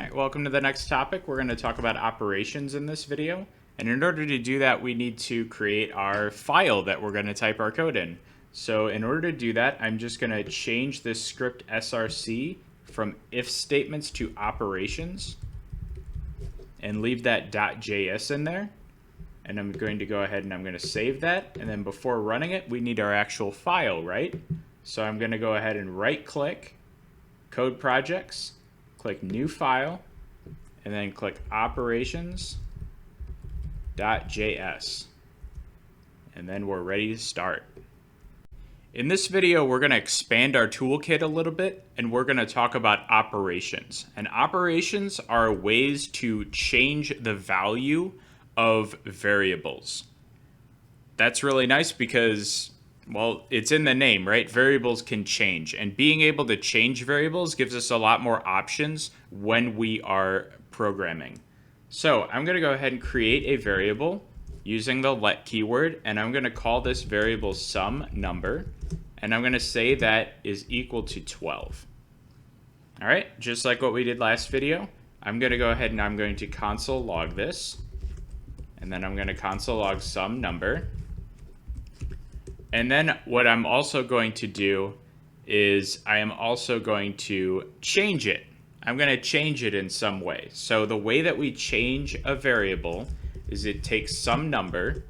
Alright, welcome to the next topic. We're going to talk about operations in this video. And in order to do that, we need to create our file that we're going to type our code in. So in order to do that, I'm just going to change this script src from if statements to operations and leave that .js in there. And I'm going to go ahead and I'm going to save that. And then before running it, we need our actual file, right? So I'm going to go ahead and right-click, Code Projects, click New File, and then click operations.js. And then we're ready to start. In this video, we're going to expand our toolkit a little bit, and we're going to talk about operations. And operations are ways to change the value of variables. That's really nice because, well, it's in the name, right? Variables can change, and being able to change variables gives us a lot more options when we are programming. So I'm going to go ahead and create a variable using the let keyword, and I'm going to call this variable sum number, and I'm going to say that is equal to 12. All right, just like what we did last video, I'm going to go ahead and I'm going to console log this, and then I'm going to console log sum number. And then what I'm also going to do is I am also going to change it. I'm going to change it in some way. So the way that we change a variable is it takes some number,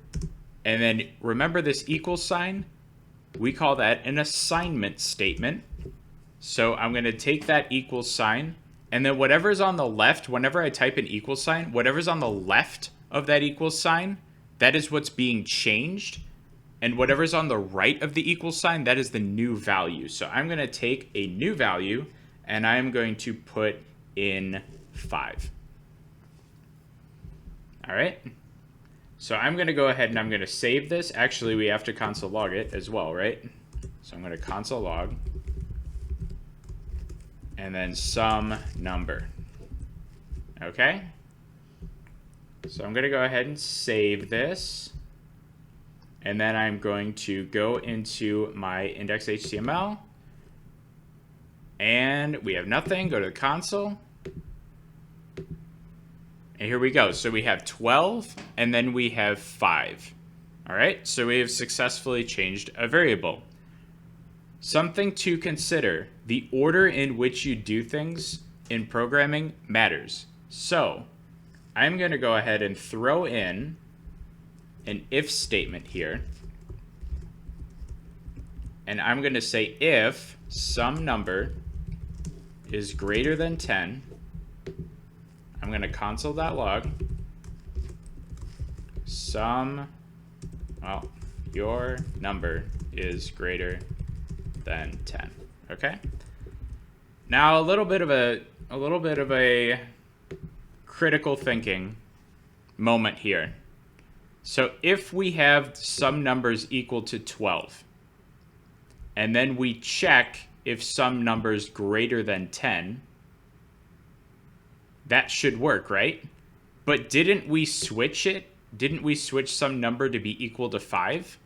and then remember this equal sign? We call that an assignment statement. So I'm going to take that equal sign, and then whatever's on the left, whenever I type an equal sign, whatever's on the left of that equal sign, that is what's being changed. And whatever's on the right of the equal sign, that is the new value. So I'm going to take a new value, and I'm going to put in 5. All right. So I'm going to go ahead and I'm going to save this. Actually, we have to console log it as well, right? So I'm going to console log, and then sum number. Okay. So I'm going to go ahead and save this. And then I'm going to go into my index.html, and we have nothing. Go to the console, and here we go. So we have 12, and then we have 5. All right, so we have successfully changed a variable. Something to consider: the order in which you do things in programming matters. So I'm going to go ahead and throw in an if statement here, and I'm going to say if some number is greater than 10, I'm going to console.log your number is greater than 10. Okay. Now a little bit of a critical thinking moment here. So if we have some numbers equal to 12, and then we check if some numbers greater than 10, that should work, right? But didn't we switch it? Didn't we switch some number to be equal to 5?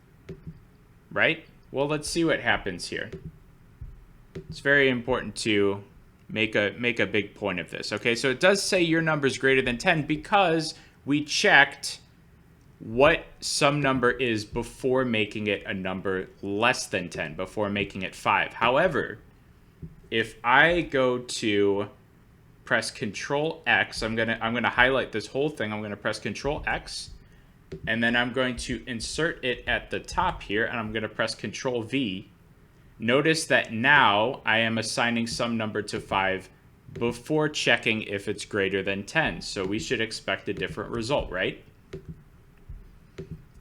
Right? Well, let's see what happens here. It's very important to make a big point of this. Okay, so it does say your number is greater than 10 because we checked what some number is before making it a number less than 10, before making it 5. However, if I go to press Control X, I'm gonna highlight this whole thing. I'm gonna press Control X, and then I'm going to insert it at the top here, and I'm gonna press Control V. Notice that now I am assigning some number to 5 before checking if it's greater than 10. So we should expect a different result, right?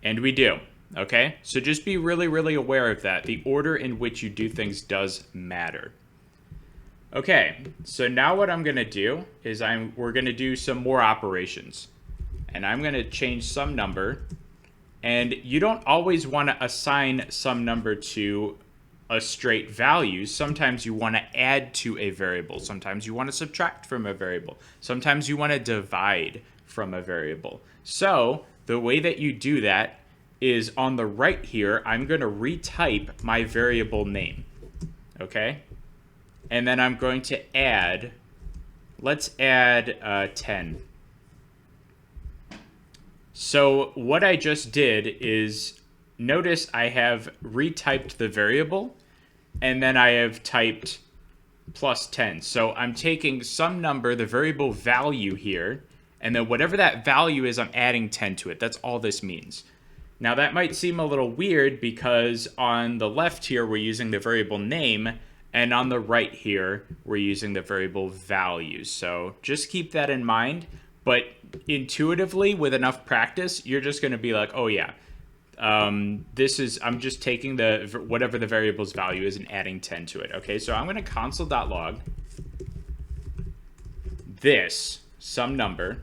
And we do, okay? So just be really, really aware of that. The order in which you do things does matter. Okay, so now what I'm gonna do is we're gonna do some more operations. And I'm gonna change some number. And you don't always wanna assign some number to a straight value. Sometimes you wanna add to a variable. Sometimes you wanna subtract from a variable. Sometimes you wanna divide from a variable. So the way that you do that is on the right here, I'm going to retype my variable name, okay? And then I'm going to add let's add 10. So what I just did is, notice I have retyped the variable, and then I have typed plus 10. So I'm taking some number, the variable value here, and then whatever that value is, I'm adding 10 to it. That's all this means. Now that might seem a little weird because on the left here, we're using the variable name, and on the right here, we're using the variable value. So just keep that in mind. But intuitively, with enough practice, you're just going to be like, oh yeah, I'm just taking whatever the variable's value is and adding 10 to it. Okay, so I'm going to console.log this, some number,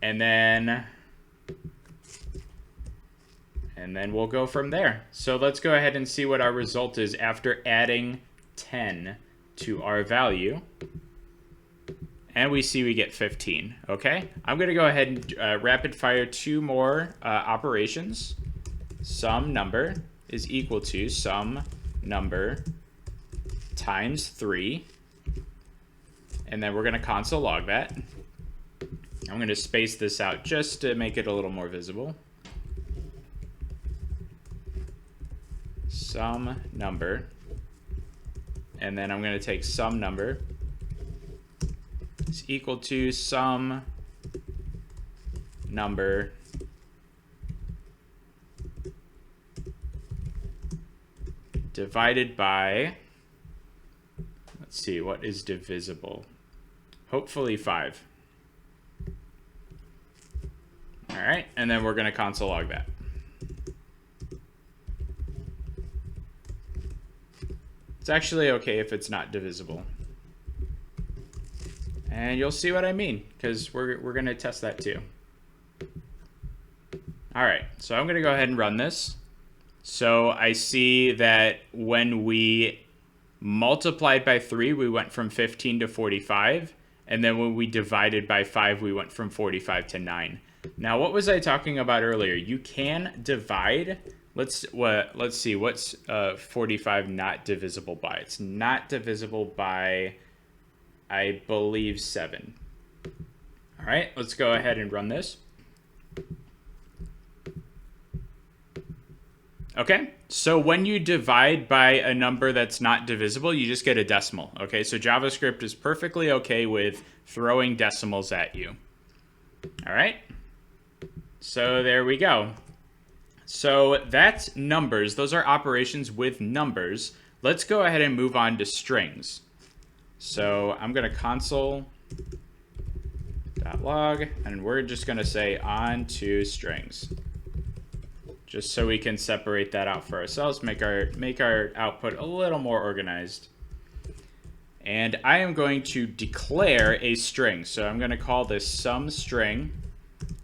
and then we'll go from there. So let's go ahead and see what our result is after adding 10 to our value. And we see we get 15, okay? I'm gonna go ahead and rapid fire 2 more operations. Some number is equal to some number times 3. And then we're gonna console log that. I'm gonna space this out just to make it a little more visible. Some number. And then I'm gonna take some number is equal to some number divided by, let's see, what is divisible? Hopefully 5. All right, and then we're going to console log that. It's actually okay if it's not divisible. And you'll see what I mean, because we're going to test that too. All right, so I'm going to go ahead and run this. So I see that when we multiplied by 3, we went from 15 to 45. And then when we divided by 5, we went from 45 to 9. Now, what was I talking about earlier? You can divide. Let's see, what's 45 not divisible by? It's not divisible by, I believe, 7. All right, let's go ahead and run this. Okay, so when you divide by a number that's not divisible, you just get a decimal. Okay, so JavaScript is perfectly okay with throwing decimals at you. All right, so there we go. So that's numbers. Those are operations with numbers. Let's go ahead and move on to strings. So I'm going to console.log, and we're just going to say on to strings, just so we can separate that out for ourselves, make our output a little more organized. And I am going to declare a string. So I'm going to call this some string,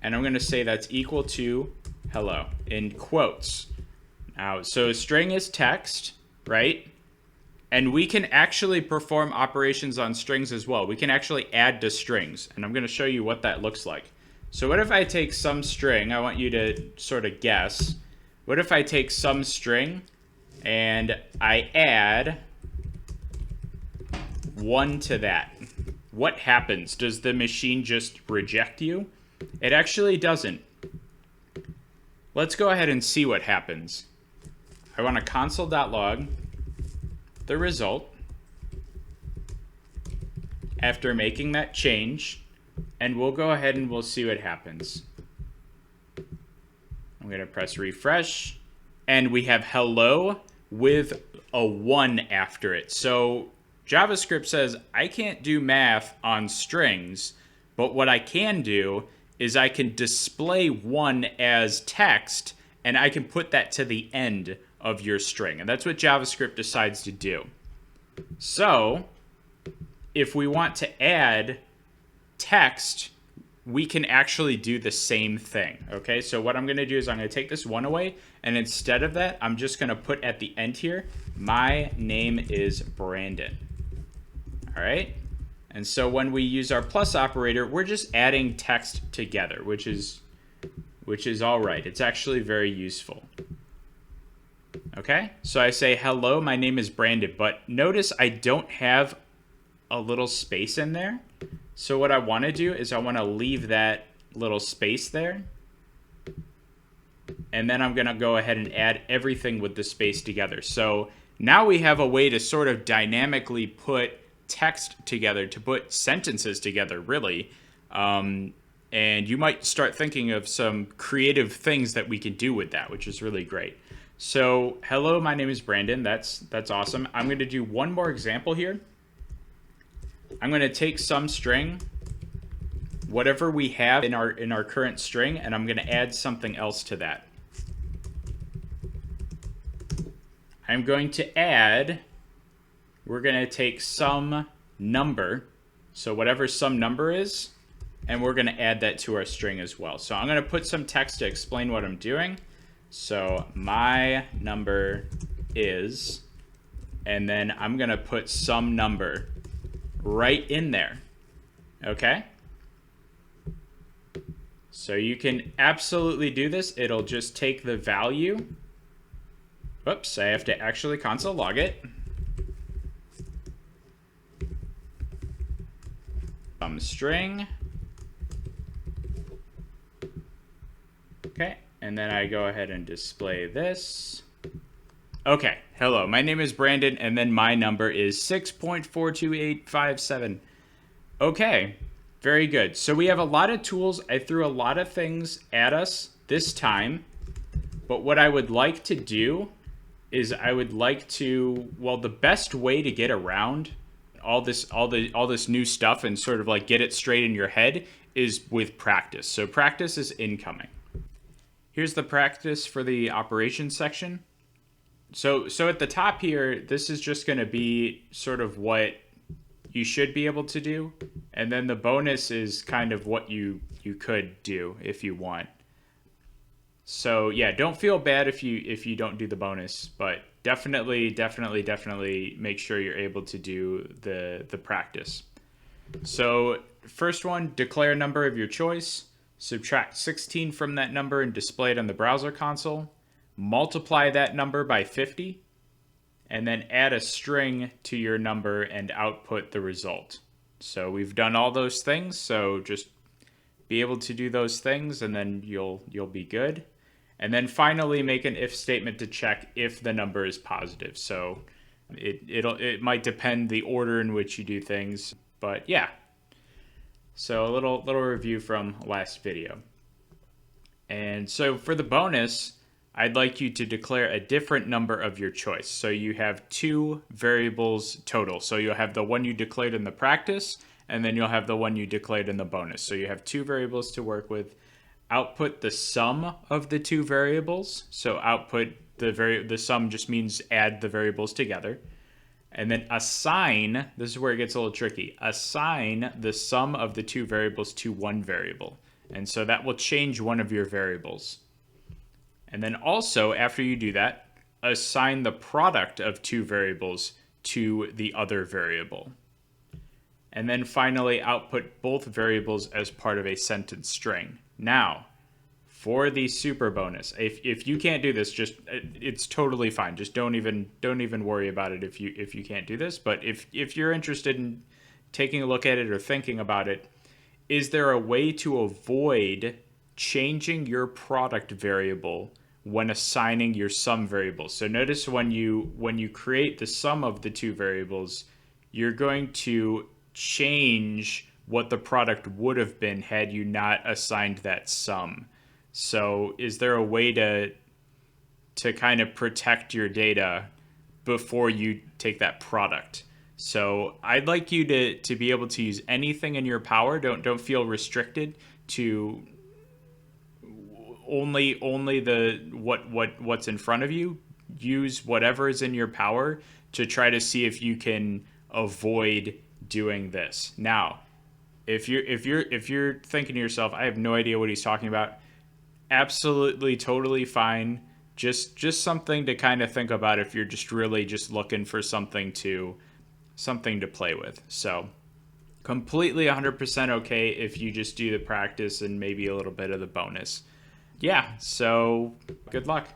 and I'm going to say that's equal to hello in quotes. Now, so a string is text, right? And we can actually perform operations on strings as well. We can actually add to strings, and I'm going to show you what that looks like. So what if I take some string? I want you to sort of guess. What if I take some string and I add 1 to that? What happens? Does the machine just reject you? It actually doesn't. Let's go ahead and see what happens. I want to console.log the result after making that change, and we'll go ahead and we'll see what happens. I'm going to press refresh, and we have hello with a 1 after it. So JavaScript says I can't do math on strings, but what I can do is I can display 1 as text, and I can put that to the end of your string. And that's what JavaScript decides to do. So if we want to add text, we can actually do the same thing. Okay, so what I'm going to do is I'm going to take this 1 away, and instead of that, I'm just going to put at the end here, my name is Brandon. All right, and so when we use our plus operator, we're just adding text together, which is all right. It's actually very useful. Okay, so I say, hello, my name is Brandon, but notice I don't have a little space in there. So what I want to do is I want to leave that little space there. And then I'm going to go ahead and add everything with the space together. So now we have a way to sort of dynamically put text together, to put sentences together, really. And you might start thinking of some creative things that we can do with that, which is really great. So, hello, my name is Brandon. That's awesome. I'm going to do one more example here. I'm going to take some string, whatever we have in our current string, and I'm going to add something else to that. I'm going to add, we're going to take some number, so whatever some number is, and we're going to add that to our string as well. So I'm going to put some text to explain what I'm doing. So my number is, and then I'm going to put some number right in there. Okay? So you can absolutely do this. It'll just take the value. Oops, I have to actually console log it. String. Okay, and then I go ahead and display this. Okay, hello, my name is Brandon, and then my number is 6.42857. Okay, very good. So we have a lot of tools. I threw a lot of things at us this time, but what I would like to do is I would like to, well, the best way to get around all this new stuff and sort of like get it straight in your head is with practice. So practice is incoming. Here's the practice for the operations section. So at the top here, this is just going to be sort of what you should be able to do, and then the bonus is kind of what you could do if you want. So yeah, don't feel bad if you don't do the bonus, but definitely make sure you're able to do the practice. So first one, declare a number of your choice, subtract 16 from that number and display it on the browser console, multiply that number by 50, and then add a string to your number and output the result. So we've done all those things, so just be able to do those things and then you'll be good. And then finally make an if statement to check if the number is positive. So it might depend the order in which you do things, but yeah. So a little review from last video. And so for the bonus, I'd like you to declare a different number of your choice. So you have two variables total. So you'll have the one you declared in the practice, and then you'll have the one you declared in the bonus. So you have two variables to work with. Output the sum of the two variables. So output the sum just means add the variables together. And then assign, this is where it gets a little tricky, assign the sum of the two variables to one variable. And so that will change one of your variables. And then also, after you do that, assign the product of two variables to the other variable. And then finally, output both variables as part of a sentence string. Now, for the super bonus, if you can't do this, just it's totally fine. Just don't even worry about it if you can't do this. But if you're interested in taking a look at it or thinking about it, is there a way to avoid changing your product variable when assigning your sum variable? So notice when you create the sum of the two variables, you're going to change what the product would have been had you not assigned that sum. So is there a way to kind of protect your data before you take that product? So I'd like you to be able to use anything in your power. Don't feel restricted to only the what's in front of you. Use whatever is in your power to try to see if you can avoid doing this. Now, if you're thinking to yourself, I have no idea what he's talking about, absolutely totally fine. Just something to kind of think about if you're just really just looking for something to play with. So completely 100% okay if you just do the practice and maybe a little bit of the bonus. Yeah, so good luck.